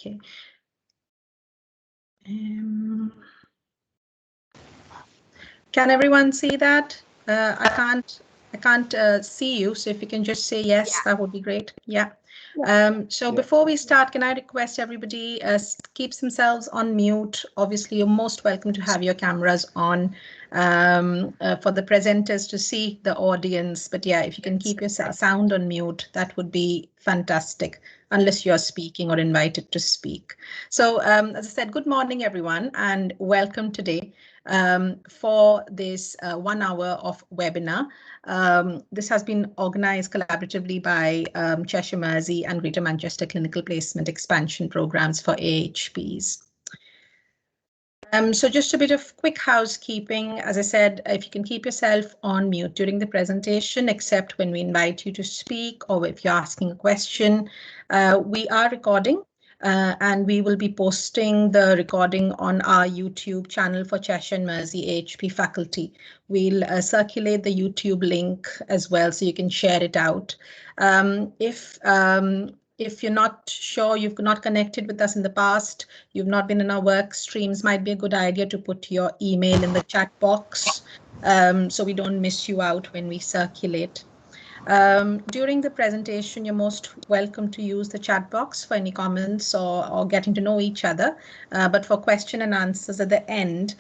Okay. Can everyone see that? I can't see you, so if you can just say yes, that would be great. Yeah. Before we start, can I request everybody keeps themselves on mute? Obviously, you're most welcome to have your cameras on for the presenters to see the audience. But yeah, if you can keep your sound on mute, that would be fantastic, unless you're speaking or invited to speak. So as I said, good morning, everyone, and welcome today for this 1 hour of webinar. This has been organized collaboratively by Cheshire Mersey and Greater Manchester Clinical Placement Expansion Programs for AHPs. So just a bit of quick housekeeping. As I said, if you can keep yourself on mute during the presentation, except when we invite you to speak or if you're asking a question. We are recording. And we will be posting the recording on our YouTube channel for Cheshire and Mersey AHP faculty. We'll circulate the YouTube link as well, so you can share it out. If you're not sure, you've not connected with us in the past, you've not been in our work streams, might be a good idea to put your email in the chat box so we don't miss you out when we circulate. During the presentation, you're most welcome to use the chat box for any comments or getting to know each other. But for question and answers at the end,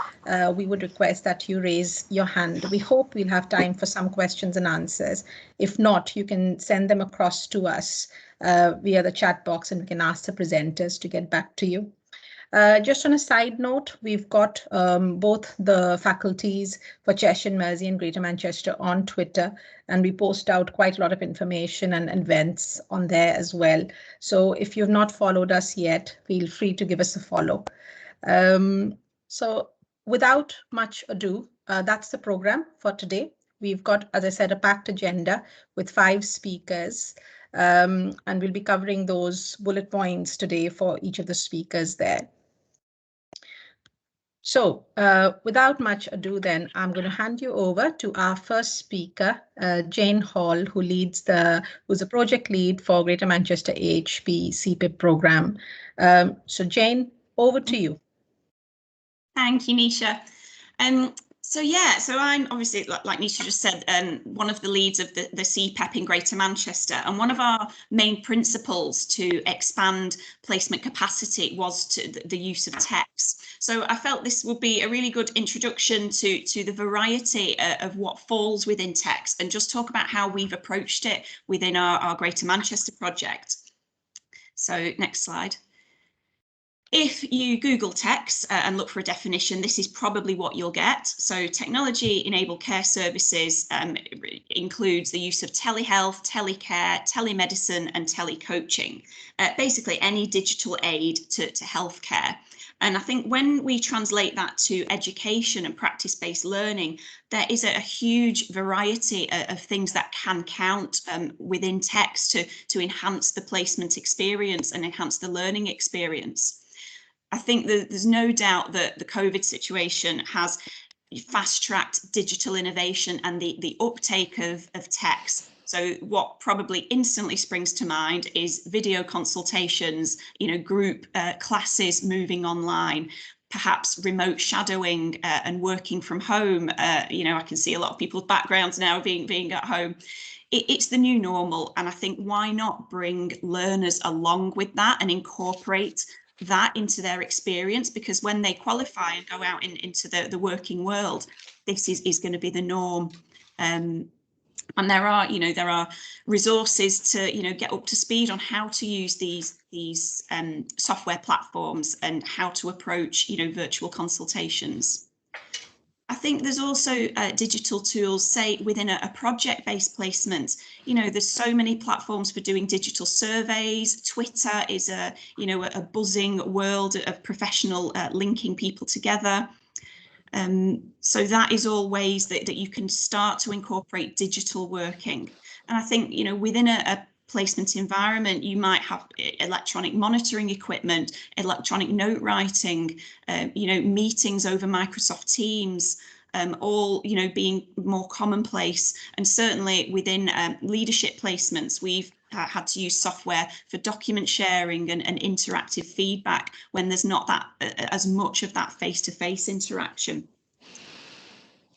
we would request that you raise your hand. We hope we'll have time for some questions and answers. If not, you can send them across to us via the chat box and we can ask the presenters to get back to you. Just on a side note, we've got both the faculties for Cheshire and Mersey and Greater Manchester on Twitter, and we post out quite a lot of information and events on there as well. So if you've not followed us yet, feel free to give us a follow. So without much ado, that's the program for today. We've got, as I said, a packed agenda with 5 speakers. And we'll be covering those bullet points today for each of the speakers there. So without much ado, then I'm going to hand you over to our first speaker, Jane Hall, who's a project lead for Greater Manchester AHP CPEP program. So Jane, over to you. Thank you, Nisha. So I'm obviously, like Nisha just said, one of the leads of the CPEP in Greater Manchester, and one of our main principles to expand placement capacity was the use of TECS. So I felt this would be a really good introduction to the variety of what falls within TECS and just talk about how we've approached it within our Greater Manchester project. So next slide. If you Google TECS and look for a definition, this is probably what you'll get. So technology-enabled care services includes the use of telehealth, telecare, telemedicine and telecoaching, basically any digital aid to healthcare. And I think when we translate that to education and practice-based learning, there is a huge variety of things that can count within TECS to enhance the placement experience and enhance the learning experience. I think there's no doubt that the COVID situation has fast-tracked digital innovation and the uptake of TECS. So what probably instantly springs to mind is video consultations, group classes moving online, perhaps remote shadowing and working from home. I can see a lot of people's backgrounds now being at home. It's the new normal, and I think why not bring learners along with that and incorporate that into their experience, because when they qualify and go out into the working world, this is going to be the norm. And there are resources to get up to speed on how to use these software platforms and how to approach virtual consultations. I think there's also digital tools, say within a project-based placement. There's so many platforms for doing digital surveys. Twitter is a buzzing world of professional linking people together. So that is all ways that you can start to incorporate digital working. And I think within a placement environment, you might have electronic monitoring equipment, electronic note writing, meetings over Microsoft Teams, all being more commonplace. And certainly within leadership placements, we've had to use software for document sharing and interactive feedback when there's not that as much of that face-to-face interaction.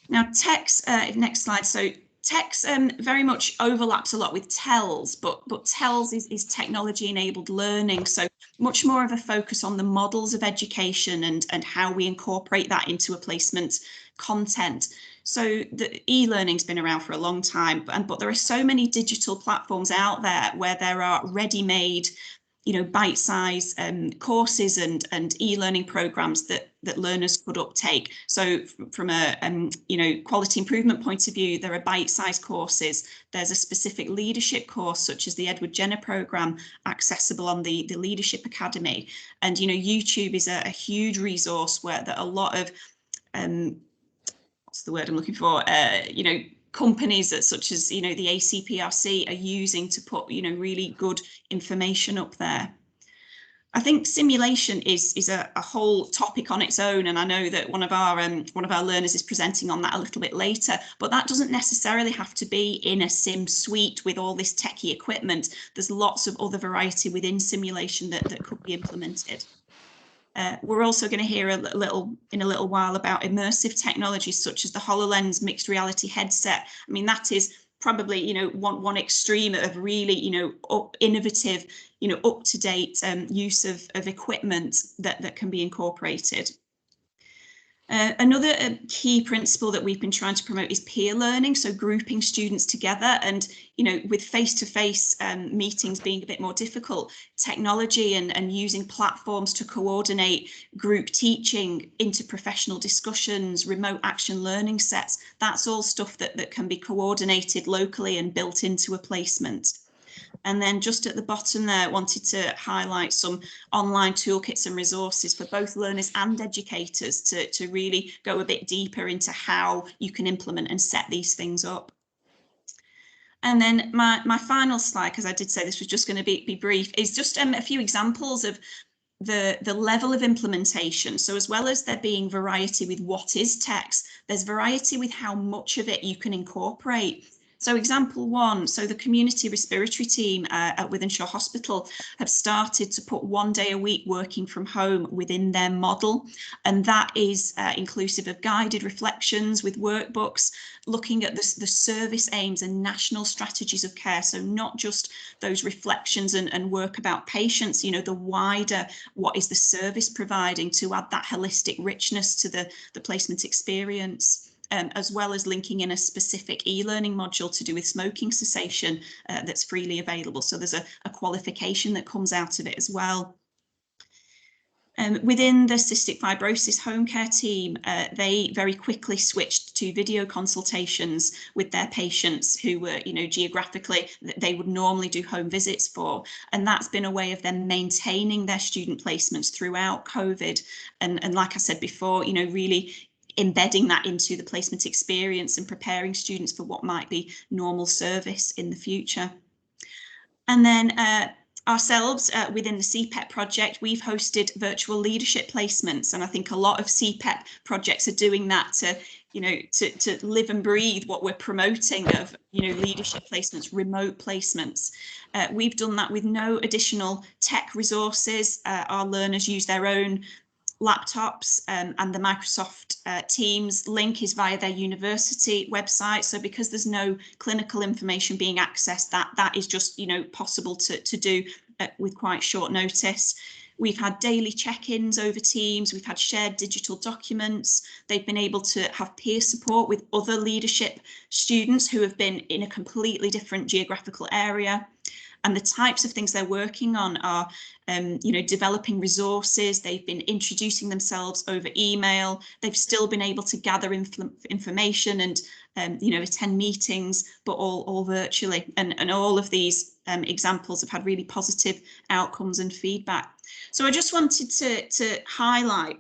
Now, TECS, next slide. So TECS very much overlaps a lot with TELS, but TELS is technology-enabled learning. So much more of a focus on the models of education and how we incorporate that into a placement content. So the e-learning's been around for a long time, but there are so many digital platforms out there where there are ready-made, bite-size courses and e-learning programs that learners could uptake. So from a quality improvement point of view, there are bite-sized courses. There's a specific leadership course, such as the Edward Jenner program, accessible on the Leadership Academy. And YouTube is a huge resource where a lot of what's the word I'm looking for? Companies such as the ACPRC are using to put really good information up there. I think simulation is a whole topic on its own, and I know that one of our learners is presenting on that a little bit later, but that doesn't necessarily have to be in a sim suite with all this techie equipment. There's lots of other variety within simulation that could be implemented. We're also going to hear in a little while about immersive technologies such as the HoloLens mixed reality headset. I mean, that is probably one extreme of really innovative, up-to-date use of equipment that can be incorporated. Another key principle that we've been trying to promote is peer learning, so grouping students together, and with face-to-face meetings being a bit more difficult, technology and using platforms to coordinate group teaching, interprofessional discussions, remote action learning sets, that's all stuff that can be coordinated locally and built into a placement. And then just at the bottom there, wanted to highlight some online toolkits and resources for both learners and educators to really go a bit deeper into how you can implement and set these things up. And then my final slide, because I did say this was just going to be brief, is just a few examples of the level of implementation. So as well as there being variety with what is TECS, there's variety with how much of it you can incorporate. So example one, so the community respiratory team at Wythenshawe Hospital have started to put 1 day a week working from home within their model. And that is inclusive of guided reflections with workbooks, looking at the service aims and national strategies of care. So not just those reflections and work about patients, the wider, what is the service providing to add that holistic richness to the placement experience. As well as linking in a specific e-learning module to do with smoking cessation that's freely available. So there's a qualification that comes out of it as well. Within the cystic fibrosis home care team, they very quickly switched to video consultations with their patients who were, geographically, they would normally do home visits for. And that's been a way of them maintaining their student placements throughout COVID. And like I said before, really embedding that into the placement experience and preparing students for what might be normal service in the future. And then ourselves within the CPEP project, we've hosted virtual leadership placements, and I think a lot of CPEP projects are doing that to live and breathe what we're promoting of leadership placements, remote placements. We've done that with no additional tech resources. Our learners use their own laptops, and the Microsoft Teams link is via their university website. So because there's no clinical information being accessed, that is just possible to do with quite short notice. We've had daily check-ins over Teams. We've had shared digital documents. They've been able to have peer support with other leadership students who have been in a completely different geographical area. And the types of things they're working on are, developing resources. They've been introducing themselves over email. They've still been able to gather information and, attend meetings, but all virtually. And all of these examples have had really positive outcomes and feedback. So I just wanted to highlight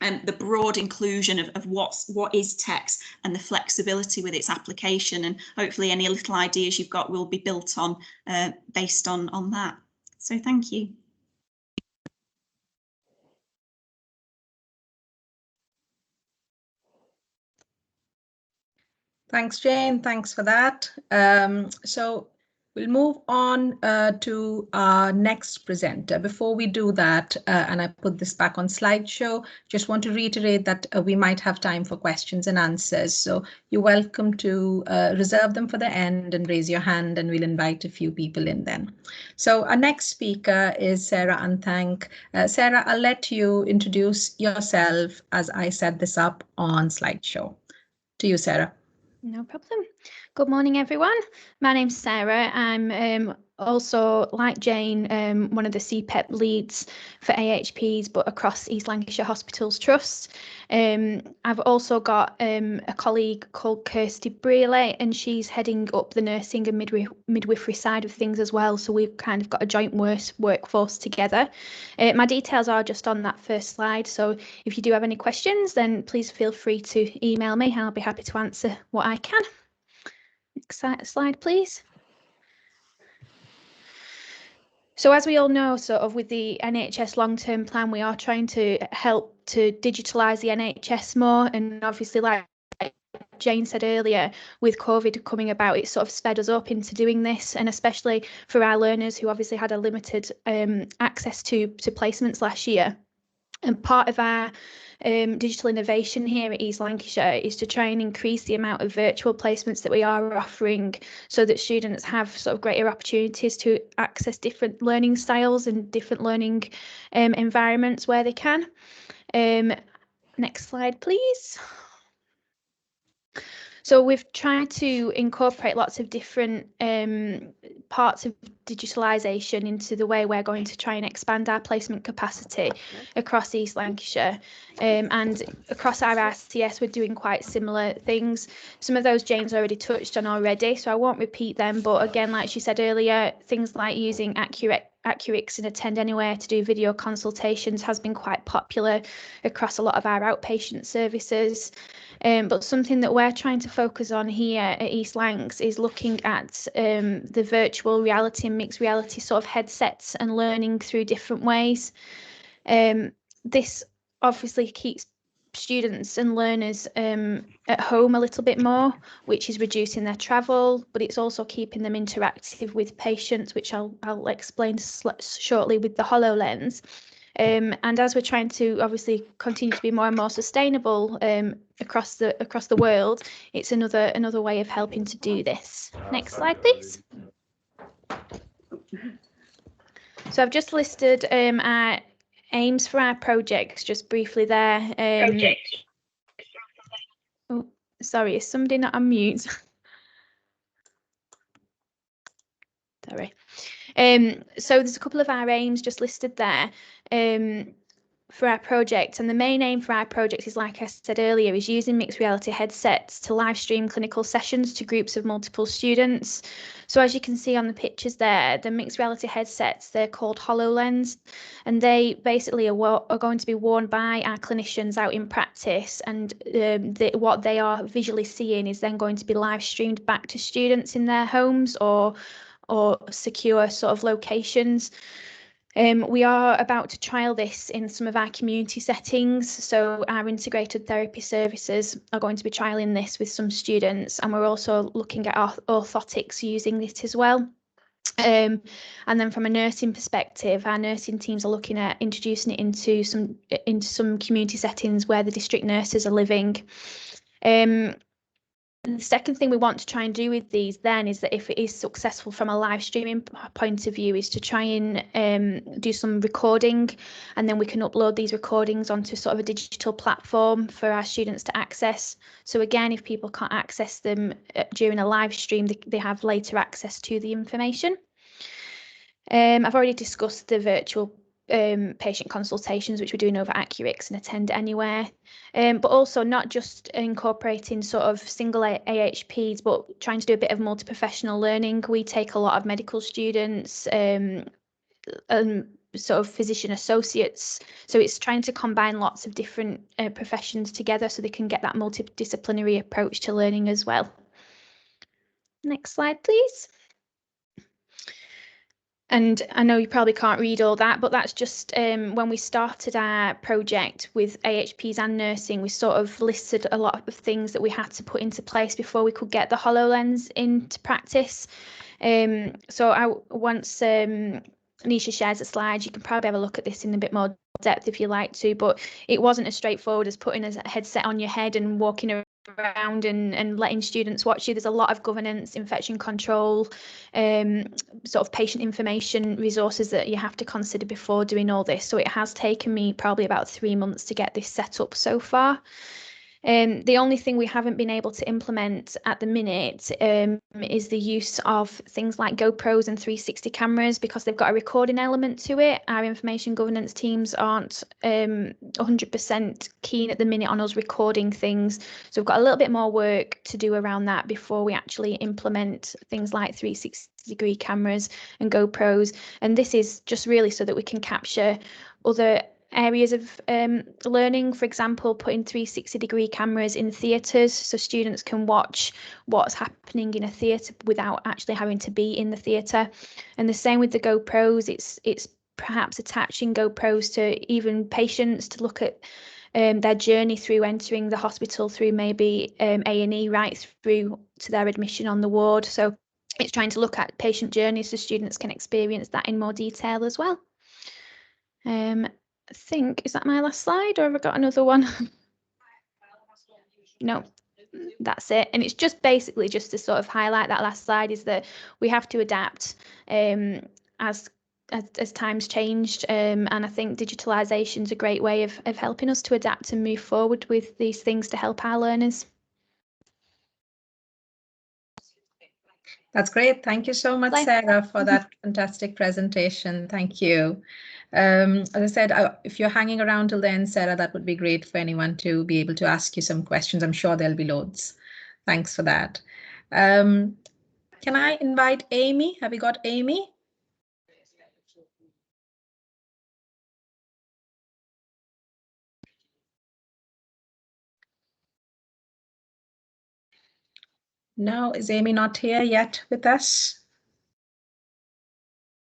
the broad inclusion of what is TECS and the flexibility with its application, and hopefully any little ideas you've got will be built on based on that. So thank you. Thanks, Jane. Thanks for that. So We'll move on to our next presenter. Before we do that, and I put this back on slideshow, just want to reiterate that we might have time for questions and answers. So you're welcome to reserve them for the end and raise your hand, and we'll invite a few people in then. So our next speaker is Sarah Anthank. Sarah, I'll let you introduce yourself as I set this up on slideshow. To you, Sarah. No problem. Good morning, everyone. My name's Sarah. I'm also, like Jane, one of the CPEP leads for AHPs, but across East Lancashire Hospitals Trust. I've also got a colleague called Kirsty Brealey, and she's heading up the nursing and midwifery side of things as well. So we've kind of got a joint workforce together. My details are just on that first slide. So if you do have any questions, then please feel free to email me. I'll be happy to answer what I can. Next slide, please. So as we all know, sort of with the NHS long-term plan, we are trying to help to digitalise the NHS more. And obviously, like Jane said earlier, with COVID coming about, it sort of sped us up into doing this. And especially for our learners who obviously had a limited access to placements last year. And part of our digital innovation here at East Lancashire is to try and increase the amount of virtual placements that we are offering, so that students have sort of greater opportunities to access different learning styles and different learning environments where they can. Next slide, please. So we've tried to incorporate lots of different parts of digitalisation into the way we're going to try and expand our placement capacity across East Lancashire. And across our RCS, we're doing quite similar things. Some of those Jane's already touched on already, so I won't repeat them. But again, like she said earlier, things like using Accurix and Attend Anywhere to do video consultations has been quite popular across a lot of our outpatient services. But something that we're trying to focus on here at East Lancs is looking at the virtual reality and mixed reality sort of headsets and learning through different ways. This obviously keeps students and learners at home a little bit more, which is reducing their travel, but it's also keeping them interactive with patients, which I'll explain shortly with the HoloLens. And as we're trying to obviously continue to be more and more sustainable across the world, it's another way of helping to do this. Next slide, please. So I've just listed our aims for our projects just briefly there. Oh, sorry, is somebody not on mute? Sorry. So there's a couple of our aims just listed there for our project, and the main aim for our project is, like I said earlier, is using mixed reality headsets to live stream clinical sessions to groups of multiple students. So as you can see on the pictures there, the mixed reality headsets, they're called HoloLens, and they basically are going to be worn by our clinicians out in practice, and what they are visually seeing is then going to be live streamed back to students in their homes or secure sort of locations. We are about to trial this in some of our community settings. So our integrated therapy services are going to be trialing this with some students, and we're also looking at our orthotics using it as well. And then from a nursing perspective, our nursing teams are looking at introducing it into some community settings where the district nurses are living. The second thing we want to try and do with these then is that if it is successful from a live streaming point of view, is to try and do some recording, and then we can upload these recordings onto sort of a digital platform for our students to access. So again, if people can't access them during a live stream, they have later access to the information. I've already discussed the virtual patient consultations, which we're doing over Accurix and Attend Anywhere, but also not just incorporating sort of single AHPs, but trying to do a bit of multi-professional learning. We take a lot of medical students, sort of physician associates, so it's trying to combine lots of different professions together so they can get that multidisciplinary approach to learning as well. Next slide, please. And I know you probably can't read all that, but that's just when we started our project with AHPs and nursing, we sort of listed a lot of things that we had to put into place before we could get the HoloLens into practice. So once Nisha shares a slide, you can probably have a look at this in a bit more depth if you like to, but it wasn't as straightforward as putting a headset on your head and walking around and letting students watch you. There's a lot of governance, infection control, sort of patient information resources that you have to consider before doing all this. So it has taken me probably about 3 months to get this set up so far. The only thing we haven't been able to implement at the minute is the use of things like GoPros and 360 cameras, because they've got a recording element to it. Our information governance teams aren't 100% keen at the minute on us recording things. So we've got a little bit more work to do around that before we actually implement things like 360-degree cameras and GoPros. And this is just really so that we can capture other areas of learning. For example, putting 360-degree cameras in theatres so students can watch what's happening in a theatre without actually having to be in the theatre. And the same with the GoPros. It's perhaps attaching GoPros to even patients to look at their journey through entering the hospital, through maybe A&E, right through to their admission on the ward. So it's trying to look at patient journeys so students can experience that in more detail as well. I think, is that my last slide, or have I got another one? No, that's it. And it's just basically just to sort of highlight that last slide, is that we have to adapt as times changed. And I think digitalisation is a great way of helping us to adapt and move forward with these things to help our learners. That's great. Thank you so much, Sarah, for that fantastic presentation. Thank you. As I said, if you're hanging around till then, Sarah, that would be great for anyone to be able to ask you some questions. I'm sure there'll be loads. Thanks for that. Can I invite Amy? Have we got Amy? No, is Amy not here yet with us?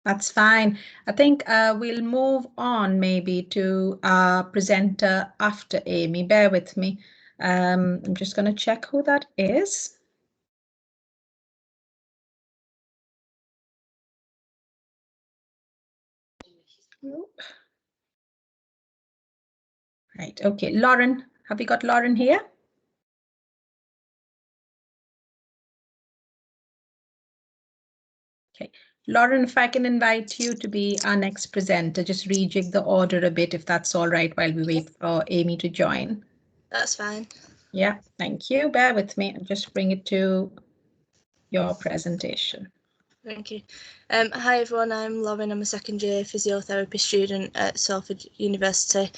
That's fine. I think we'll move on maybe to our presenter after Amy. Bear with me. I'm just going to check who that is. Right. Okay. Lauren, have we got Lauren here? Okay. Lauren, if I can invite you to be our next presenter, just rejig the order a bit, if that's all right, while we wait for Amy to join. That's fine. Yeah, thank you. Bear with me. I'll just bring it to your presentation. Thank you. Hi everyone, I'm Lauren. I'm a second year physiotherapy student at Salford University.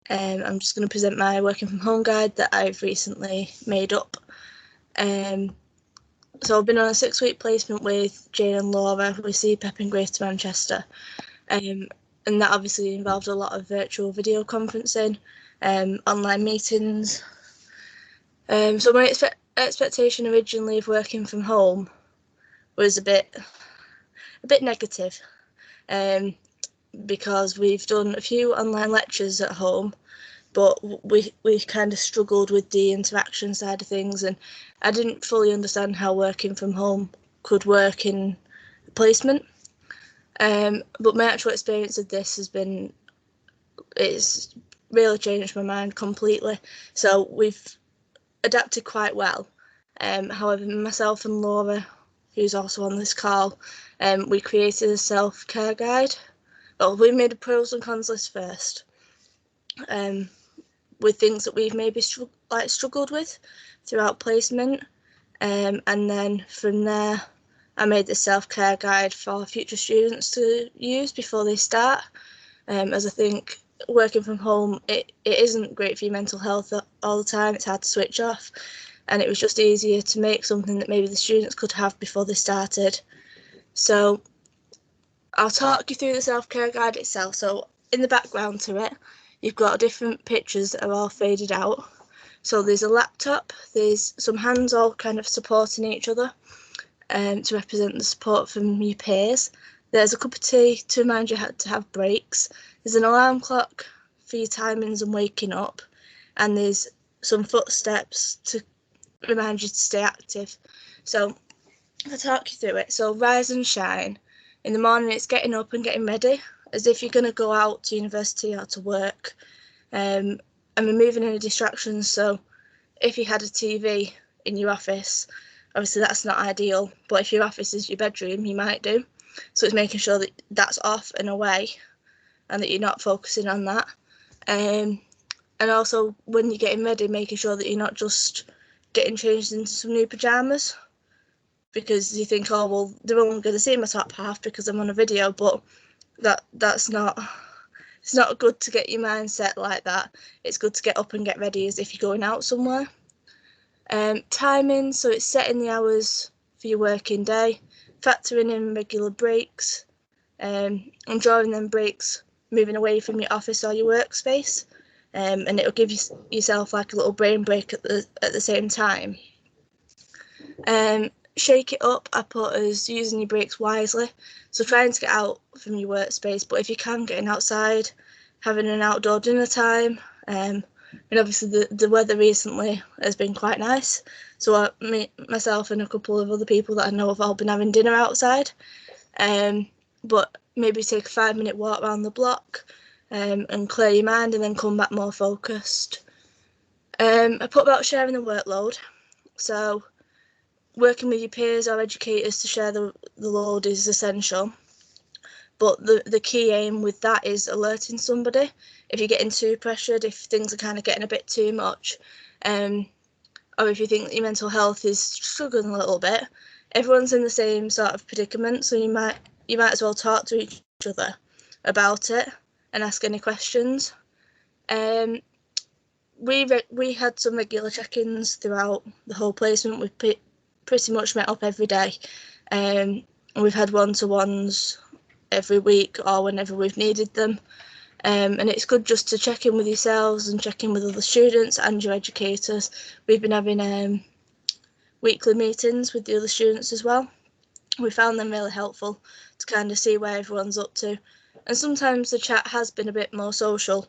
I'm just going to present my working from home guide that I've recently made up. So I've been on a 6-week placement with Jane and Laura with CPEP in Greater Manchester. And that obviously involved a lot of virtual video conferencing, online meetings. So my expectation originally of working from home was a bit negative, because we've done a few online lectures at home, but we kind of struggled with the interaction side of things, and I didn't fully understand how working from home could work in placement. But my actual experience of this it's really changed my mind completely. So we've adapted quite well. However, myself and Laura, who's also on this call, we created a self-care guide. Well, we made a pros and cons list first, with things that we've maybe struggled with throughout placement, and then from there I made the self-care guide for future students to use before they start, as I think working from home, it isn't great for your mental health all the time. It's hard to switch off, and it was just easier to make something that maybe the students could have before they started. So I'll talk you through the self-care guide itself. So in the background to it, you've got different pictures that are all faded out. So there's a laptop, there's some hands all kind of supporting each other, to represent the support from your peers. There's a cup of tea to remind you to have breaks. There's an alarm clock for your timings and waking up, and there's some footsteps to remind you to stay active. So I'll talk you through it. So rise and shine. In the morning, it's getting up and getting ready, as if you're going to go out to university or to work, and removing any distractions. So if you had a TV in your office, obviously that's not ideal, but if your office is your bedroom, you might do. So it's making sure that that's off and away, and that you're not focusing on that. And also when you're getting ready, making sure that you're not just getting changed into some new pyjamas, because you think, oh well, they're only going to see my top half because I'm on a video, but that's not. It's not good to get your mindset like that. It's good to get up and get ready as if you're going out somewhere. Timing, so it's setting the hours for your working day, factoring in regular breaks, and drawing them breaks, moving away from your office or your workspace, and it'll give yourself like a little brain break at the same time. Shake it up, I put as using your breaks wisely, so trying to get out from your workspace, but if you can, getting outside, having an outdoor dinner time. And obviously the weather recently has been quite nice, so myself and a couple of other people that I know have all been having dinner outside. But maybe take a 5-minute walk around the block, and clear your mind, and then come back more focused. I put about sharing the workload, so working with your peers or educators to share the load is essential. But the key aim with that is alerting somebody if you're getting too pressured, if things are kind of getting a bit too much, or if you think that your mental health is struggling a little bit. Everyone's in the same sort of predicament, so you might as well talk to each other about it and ask any questions. We had some regular check-ins throughout the whole placement. We pretty much met up every day, and we've had one-to-ones every week or whenever we've needed them, and it's good just to check in with yourselves and check in with other students and your educators. We've been having weekly meetings with the other students as well. We found them really helpful to kind of see where everyone's up to, and sometimes the chat has been a bit more social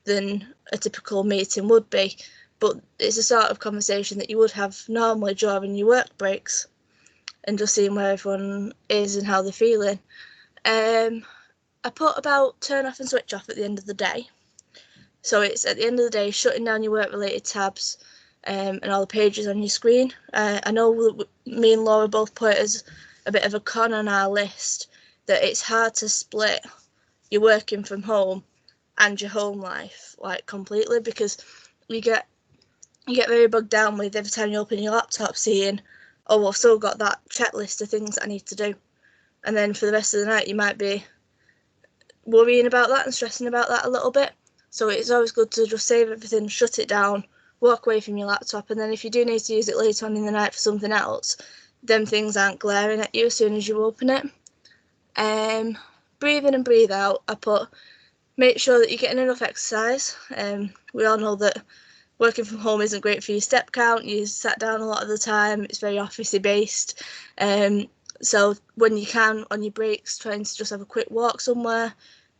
than a typical meeting would be, but it's a sort of conversation that you would have normally during your work breaks, and just seeing where everyone is and how they're feeling. I put about turn off and switch off at the end of the day. So it's at the end of the day, shutting down your work-related tabs, and all the pages on your screen. I know me and Laura both put it as a bit of a con on our list that it's hard to split your working from home and your home life like completely, because you get very bogged down with every time you open your laptop seeing, oh, well, I've still got that checklist of things that I need to do, and then for the rest of the night you might be worrying about that and stressing about that a little bit. So it's always good to just save everything, shut it down, walk away from your laptop, and then if you do need to use it later on in the night for something else, them things aren't glaring at you as soon as you open it. Breathe in and breathe out, I put make sure that you're getting enough exercise. We all know that working from home isn't great for your step count. You sat down a lot of the time. It's very officey based. So when you can, on your breaks, trying to just have a quick walk somewhere,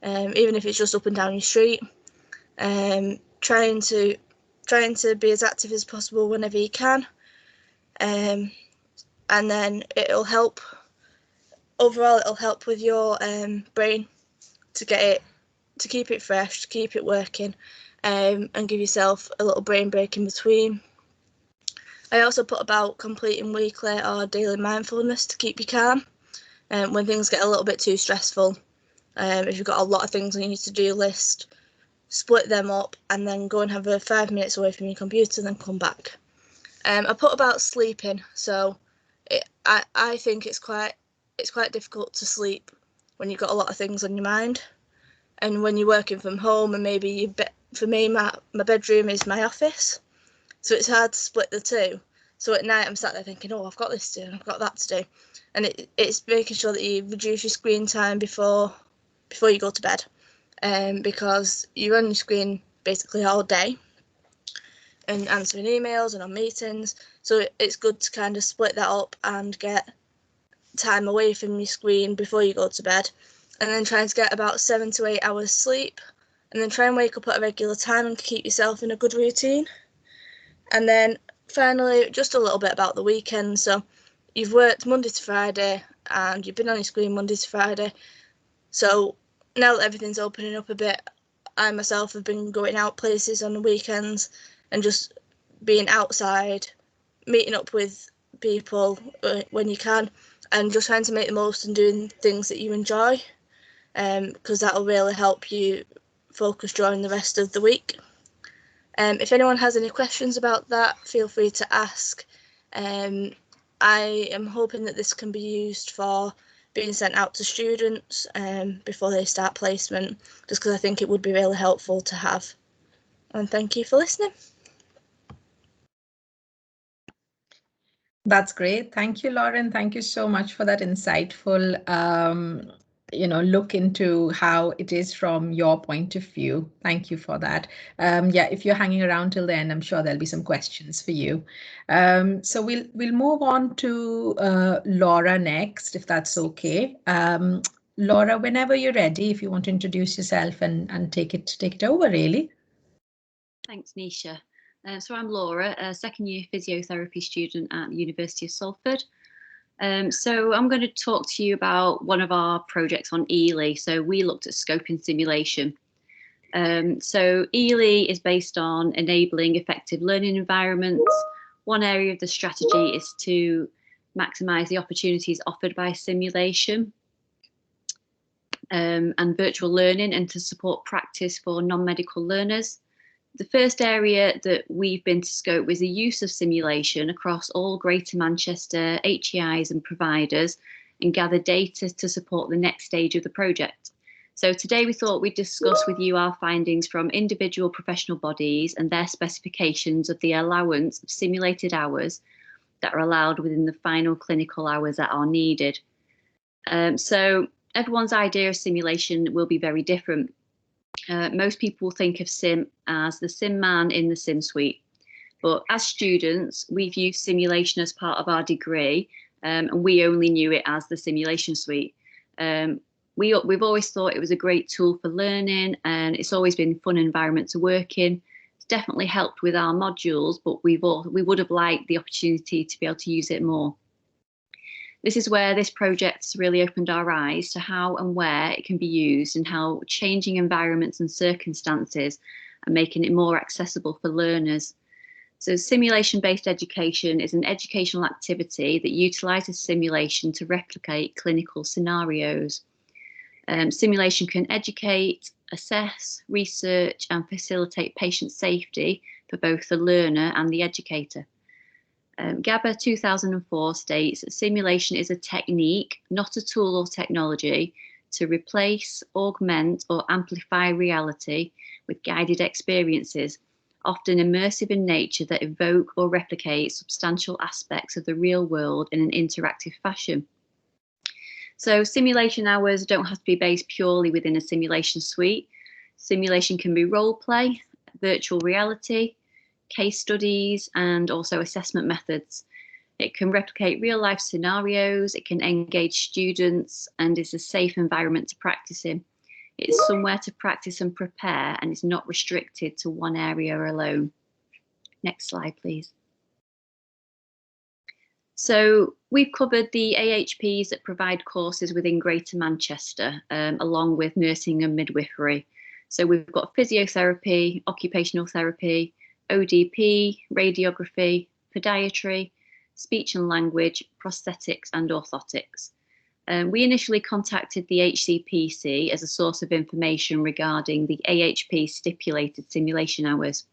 even if it's just up and down your street. Trying to be as active as possible whenever you can. And then it'll help. Overall, it'll help with your brain to keep it fresh, to keep it working, and give yourself a little brain break in between. I also put about completing weekly or daily mindfulness to keep you calm when things get a little bit too stressful. If you've got a lot of things on your to-do list, split them up and then go and have 5 minutes away from your computer and then come back. I put about sleeping, so I think it's quite difficult to sleep when you've got a lot of things on your mind. And when you're working from home, and maybe for me, my bedroom is my office, so it's hard to split the two. So at night I'm sat there thinking, oh, I've got this to do, I've got that to do, and it's making sure that you reduce your screen time before you go to bed, because you're on your screen basically all day and answering emails and on meetings. So it's good to kind of split that up and get time away from your screen before you go to bed, and then trying to get about 7 to 8 hours sleep, and then try and wake up at a regular time and keep yourself in a good routine. And then finally, just a little bit about the weekend. So you've worked Monday to Friday and you've been on your screen Monday to Friday. So now that everything's opening up a bit, I myself have been going out places on the weekends and just being outside, meeting up with people when you can, and just trying to make the most and doing things that you enjoy, because that'll really help you focus during the rest of the week. If anyone has any questions about that, feel free to ask. I am hoping that this can be used for being sent out to students before they start placement, just because I think it would be really helpful to have. And thank you for listening. That's great. Thank you, Lauren. Thank you so much for that insightful look into how it is from your point of view. Thank you for that. Yeah, if you're hanging around till the end, I'm sure there'll be some questions for you. So we'll move on to Laura next, if that's okay. Laura, whenever you're ready, if you want to introduce yourself and take it over, really. Thanks, Nisha. So I'm Laura, a second year physiotherapy student at the University of Salford. So I'm going to talk to you about one of our projects on ELE. So we looked at scoping simulation. So ELE is based on enabling effective learning environments. One area of the strategy is to maximise the opportunities offered by simulation and virtual learning, and to support practice for non-medical learners. The first area that we've been to scope was the use of simulation across all Greater Manchester HEIs and providers, and gather data to support the next stage of the project. So today we thought we'd discuss with you our findings from individual professional bodies and their specifications of the allowance of simulated hours that are allowed within the final clinical hours that are needed. So everyone's idea of simulation will be very different. Most people think of sim as the sim man in the sim suite, but as students we've used simulation as part of our degree, and we only knew it as the simulation suite. We've always thought it was a great tool for learning, and it's always been a fun environment to work in. It's definitely helped with our modules, but we would have liked the opportunity to be able to use it more. This is where this project has really opened our eyes to how and where it can be used, and how changing environments and circumstances are making it more accessible for learners. So simulation-based education is an educational activity that utilises simulation to replicate clinical scenarios. Simulation can educate, assess, research and facilitate patient safety for both the learner and the educator. GABA 2004 states that simulation is a technique, not a tool or technology, to replace, augment or amplify reality with guided experiences, often immersive in nature, that evoke or replicate substantial aspects of the real world in an interactive fashion. So simulation hours don't have to be based purely within a simulation suite. Simulation can be role play, virtual reality, case studies and also assessment methods. It can replicate real life scenarios, it can engage students, and is a safe environment to practice in. It's somewhere to practice and prepare, and it's not restricted to one area alone. Next slide, please. So we've covered the AHPs that provide courses within Greater Manchester, along with nursing and midwifery. So we've got physiotherapy, occupational therapy, ODP, radiography, podiatry, speech and language, prosthetics and orthotics. We initially contacted the HCPC as a source of information regarding the AHP stipulated simulation hours.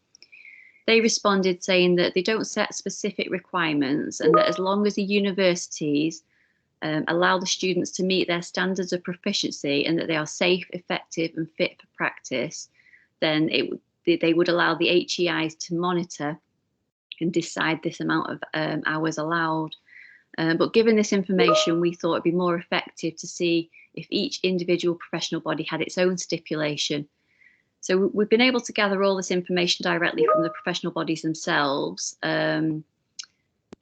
They responded saying that they don't set specific requirements, and that as long as the universities allow the students to meet their standards of proficiency, and that they are safe, effective and fit for practice, then they would allow the HEIs to monitor and decide this amount of hours allowed. But given this information, we thought it'd be more effective to see if each individual professional body had its own stipulation. So we've been able to gather all this information directly from the professional bodies themselves.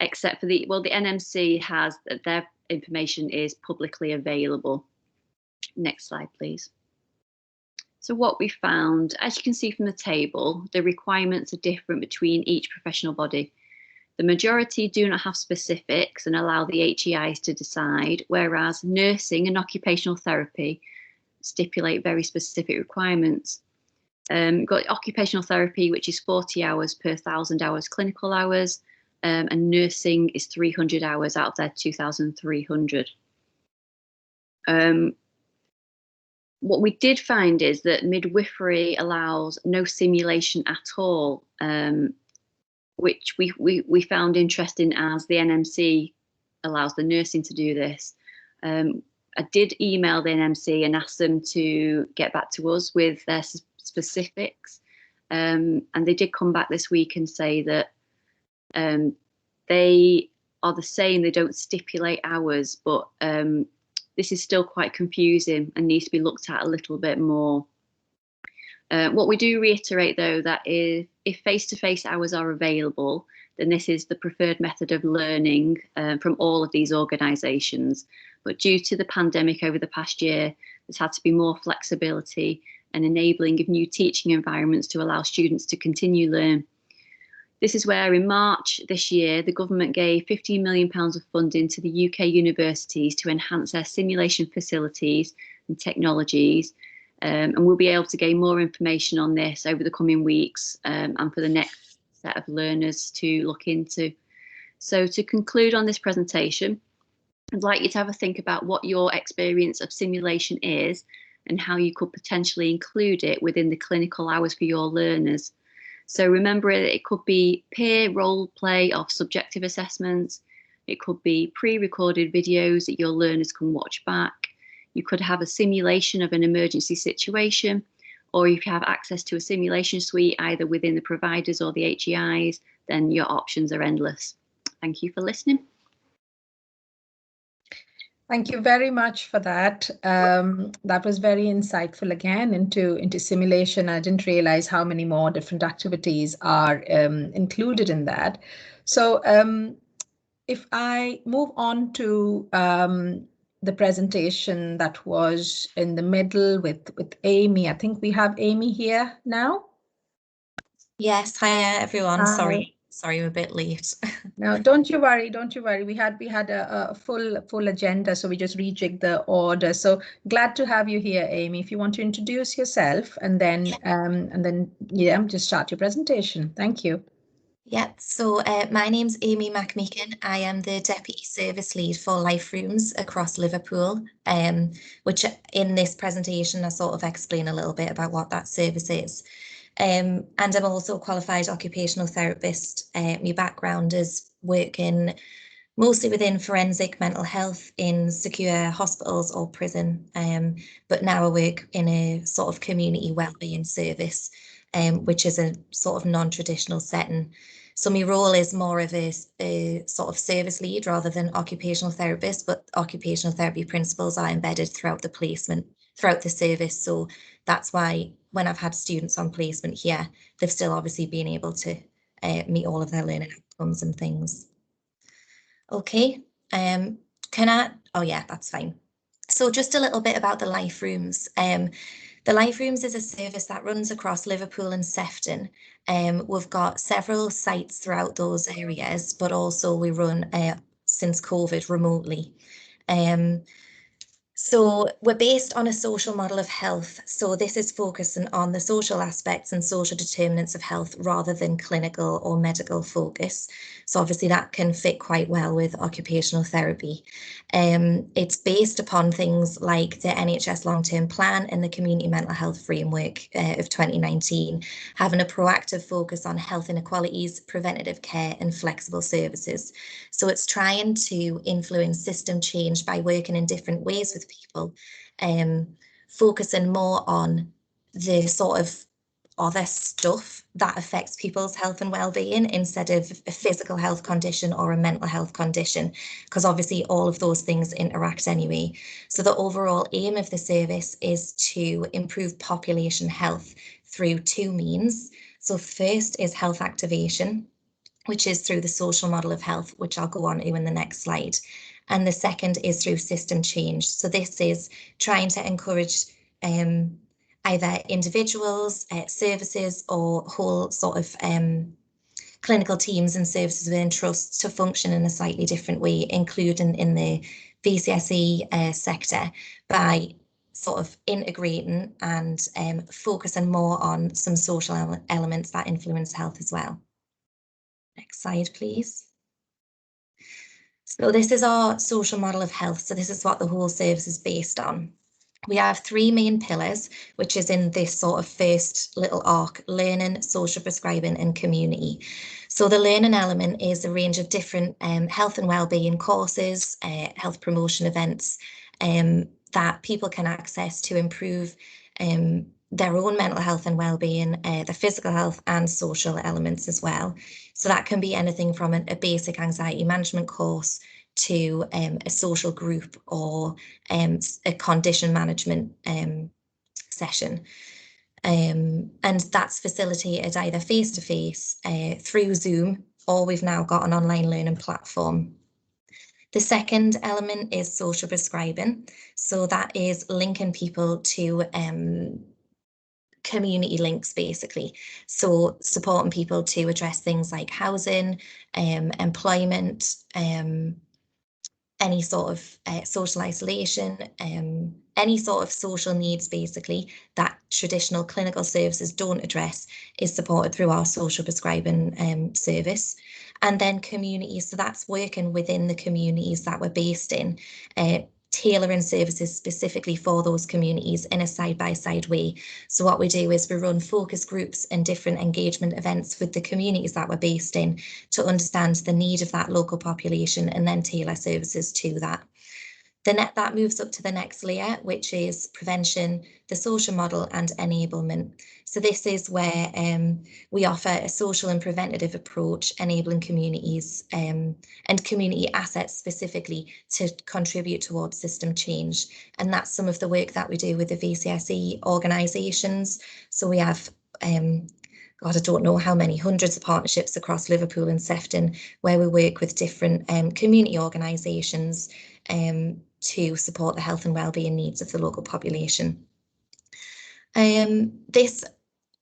except for the NMC has, their information is publicly available. Next slide, please. So what we found, as you can see from the table, the requirements are different between each professional body. The majority do not have specifics and allow the HEIs to decide, whereas nursing and occupational therapy stipulate very specific requirements. We've got occupational therapy, which is 40 hours per 1,000 hours clinical hours, and nursing is 300 hours out of their 2,300. What we did find is that midwifery allows no simulation at all, which we found interesting, as the NMC allows the nursing to do this. I did email the NMC and ask them to get back to us with their specifics, and they did come back this week and say that they are the same, they don't stipulate hours, but this is still quite confusing and needs to be looked at a little bit more. What we do reiterate, though, that if face-to-face hours are available, then this is the preferred method of learning from all of these organisations. But due to the pandemic over the past year, there's had to be more flexibility and enabling of new teaching environments to allow students to continue learn. This is where in March this year, the government gave £15 million of funding to the UK universities to enhance their simulation facilities and technologies. And we'll be able to gain more information on this over the coming weeks and for the next set of learners to look into. So to conclude on this presentation, I'd like you to have a think about what your experience of simulation is and how you could potentially include it within the clinical hours for your learners. So remember, it could be peer role play of subjective assessments. It could be pre-recorded videos that your learners can watch back. You could have a simulation of an emergency situation, or if you have access to a simulation suite, either within the providers or the HEIs, then your options are endless. Thank you for listening. Thank you very much for that. That was very insightful again into simulation. I didn't realize how many more different activities are included in that. So if I move on to the presentation that was in the middle with Amy, I think we have Amy here now. Yes, hi everyone. Hi. Sorry, I'm a bit late. No, don't you worry. We had a full agenda, so we just rejigged the order. So glad to have you here, Amy. If you want to introduce yourself and then yeah, just start your presentation. Thank you. Yeah, so my name's Amy McMeekin. I am the Deputy Service Lead for Life Rooms across Liverpool, which in this presentation I sort of explain a little bit about what that service is. And I'm also a qualified occupational therapist. My background is working mostly within forensic mental health in secure hospitals or prison, but now I work in a sort of community wellbeing service, which is a sort of non-traditional setting. So my role is more of a sort of service lead rather than occupational therapist, but occupational therapy principles are embedded throughout the placement, throughout the service. So that's why when I've had students on placement here, they've still obviously been able to meet all of their learning outcomes and things. Okay, can I? Oh yeah, that's fine. So just a little bit about the Life Rooms. The Life Rooms is a service that runs across Liverpool and Sefton. We've got several sites throughout those areas, but also we run since COVID remotely. So we're based on a social model of health. So this is focusing on the social aspects and social determinants of health rather than clinical or medical focus. So obviously that can fit quite well with occupational therapy. It's based upon things like the NHS long-term plan and the community mental health framework of 2019, having a proactive focus on health inequalities, preventative care and flexible services. So it's trying to influence system change by working in different ways with people, focusing more on the sort of other stuff that affects people's health and well-being instead of a physical health condition or a mental health condition, because obviously all of those things interact anyway. So the overall aim of the service is to improve population health through two means. So first is health activation. which is through the social model of health, which I'll go on to in the next slide. And the second is through system change. So this is trying to encourage either individuals, services, or whole sort of clinical teams and services within trusts to function in a slightly different way, including in the VCSE sector, by sort of integrating and focusing more on some social elements that influence health as well. Next slide, please. So this is our social model of health. So this is what the whole service is based on. We have three main pillars, which is in this sort of first little arc: learning, social prescribing, and community. So the learning element is a range of different health and wellbeing courses, health promotion events that people can access to improve their own mental health and wellbeing, their physical health and social elements as well. So that can be anything from a basic anxiety management course to a social group or a condition management session. And that's facilitated either face-to-face through Zoom, or we've now got an online learning platform. The second element is social prescribing. So that is linking people to community links, basically. So supporting people to address things like housing, employment, any sort of social isolation, any sort of social needs, basically, that traditional clinical services don't address, is supported through our social prescribing service. And then community, so that's working within the communities that we're based in, tailoring services specifically for those communities in a side-by-side way. So what we do is we run focus groups and different engagement events with the communities that we're based in to understand the need of that local population and then tailor services to that. That moves up to the next layer, which is prevention, the social model, and enablement. So this is where we offer a social and preventative approach, enabling communities and community assets specifically to contribute towards system change. And that's some of the work that we do with the VCSE organisations. So we have God, I don't know how many hundreds of partnerships across Liverpool and Sefton, where we work with different community organisations to support the health and wellbeing needs of the local population. This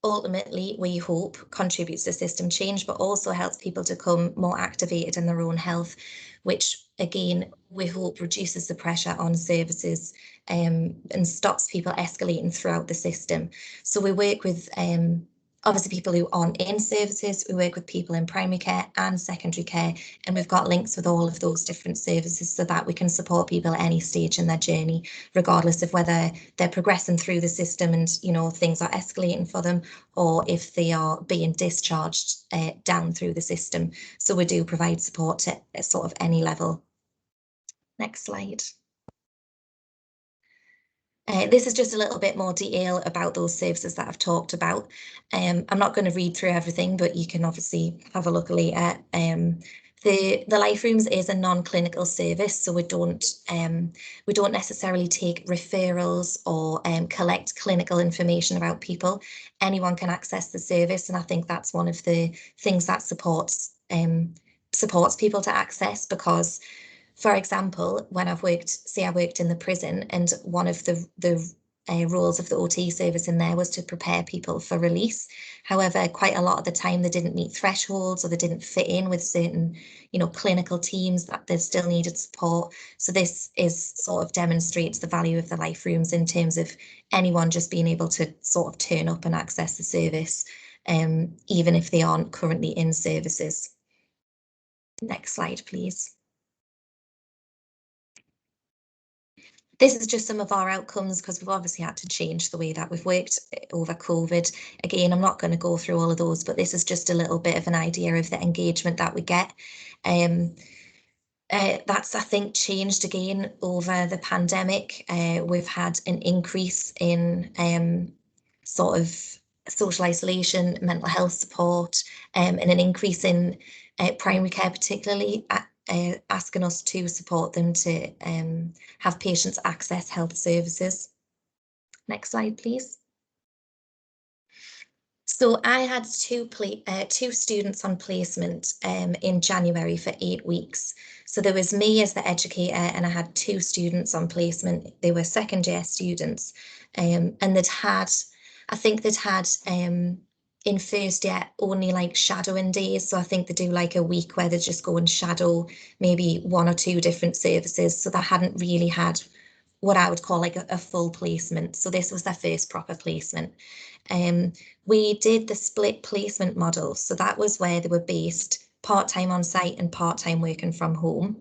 ultimately, we hope, contributes to system change, but also helps people to become more activated in their own health, which again, we hope reduces the pressure on services and stops people escalating throughout the system. So we work with obviously people who aren't in services, we work with people in primary care and secondary care, and we've got links with all of those different services so that we can support people at any stage in their journey, regardless of whether they're progressing through the system and, you know, things are escalating for them, or if they are being discharged down through the system. So we do provide support to sort of any level. Next slide. This is just a little bit more detail about those services that I've talked about. I'm not going to read through everything, but you can obviously have a look later. The Life Rooms is a non-clinical service, so we don't necessarily take referrals or collect clinical information about people. Anyone can access the service, and I think that's one of the things that supports people to access, because, for example, when I've worked, say I worked in the prison, and one of the roles of the OT service in there was to prepare people for release. However, quite a lot of the time they didn't meet thresholds, or they didn't fit in with certain, you know, clinical teams that they still needed support. So this is sort of demonstrates the value of the Life Rooms in terms of anyone just being able to sort of turn up and access the service, even if they aren't currently in services. Next slide, please. This is just some of our outcomes, because we've obviously had to change the way that we've worked over COVID. Again, I'm not going to go through all of those, but this is just a little bit of an idea of the engagement that we get. That's, I think, changed again over the pandemic. We've had an increase in sort of social isolation, mental health support, and an increase in primary care, particularly asking us to support them to have patients access health services. Next slide, please. So I had two students on placement in January for 8 weeks. So there was me as the educator, and I had 2 students on placement. They were second year students, and I think they'd had in first year only like shadowing days. So I think they do like a week where they just go and shadow maybe 1 or 2 different services. So they hadn't really had what I would call like a full placement. So this was their first proper placement. We did the split placement model. So that was where they were based part-time on site and part-time working from home.